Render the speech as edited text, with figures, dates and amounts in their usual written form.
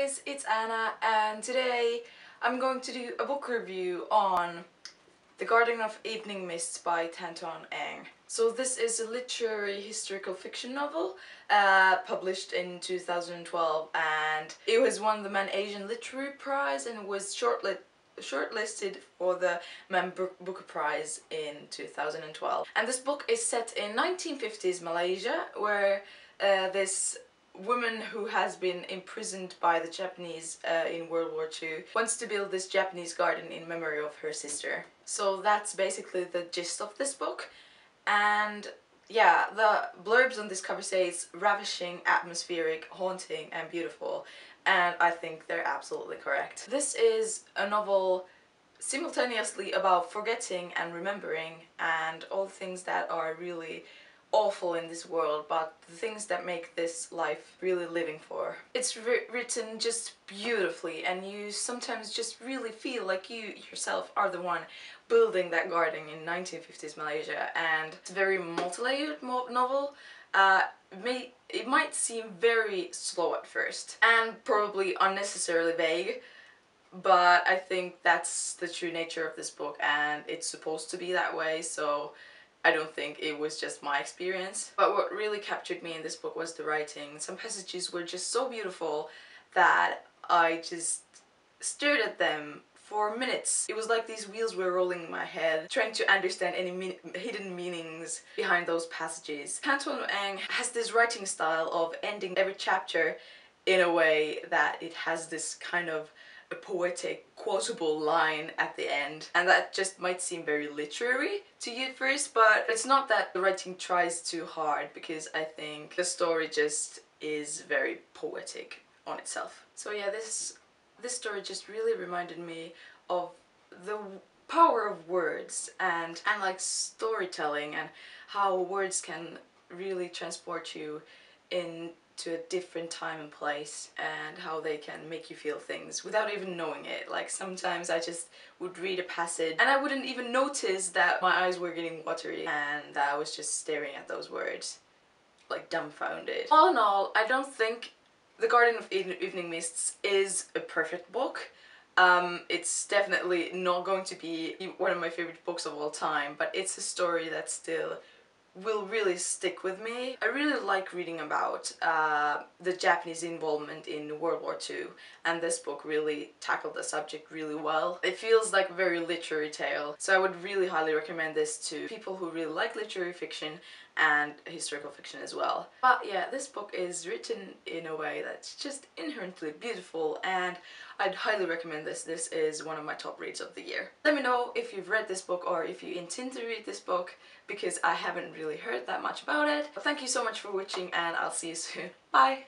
guys, it's Anna, and today I'm going to do a book review on The Garden of Evening Mists by Twan Eng. So this is a literary historical fiction novel published in 2012, and it was won the Man Asian Literary Prize and was shortlisted for the Man Booker Prize in 2012. And this book is set in 1950s Malaysia, where this woman who has been imprisoned by the Japanese in World War II wants to build this Japanese garden in memory of her sister. So that's basically the gist of this book. And yeah, the blurbs on this cover say it's ravishing, atmospheric, haunting and beautiful, and I think they're absolutely correct. This is a novel simultaneously about forgetting and remembering and all the things that are really awful in this world, but the things that make this life really living for. It's written just beautifully, and you sometimes just really feel like you yourself are the one building that garden in 1950s Malaysia. And it's a very multi-layered novel. It might seem very slow at first and probably unnecessarily vague, but I think that's the true nature of this book and it's supposed to be that way, so I don't think it was just my experience. But what really captured me in this book was the writing. Some passages were just so beautiful that I just stared at them for minutes. It was like these wheels were rolling in my head, trying to understand any hidden meanings behind those passages. Twan Eng has this writing style of ending every chapter in a way that it has this kind of a poetic, quotable line at the end, and that just might seem very literary to you at first, but it's not that the writing tries too hard, because I think the story just is very poetic on itself. So yeah, this story just really reminded me of the power of words and like storytelling, and how words can really transport you into a different time and place, and how they can make you feel things without even knowing it. Like sometimes I just would read a passage and I wouldn't even notice that my eyes were getting watery and that I was just staring at those words like dumbfounded. All in all, I don't think The Garden of Evening Mists is a perfect book. It's definitely not going to be one of my favorite books of all time, but it's a story that still will really stick with me. I really like reading about the Japanese involvement in World War II, and this book really tackled the subject really well. It feels like a very literary tale, so I would really highly recommend this to people who really like literary fiction and historical fiction as well. But yeah, this book is written in a way that's just inherently beautiful, and I'd highly recommend this. This is one of my top reads of the year. Let me know if you've read this book or if you intend to read this book, because I haven't really heard that much about it. But thank you so much for watching, and I'll see you soon. Bye!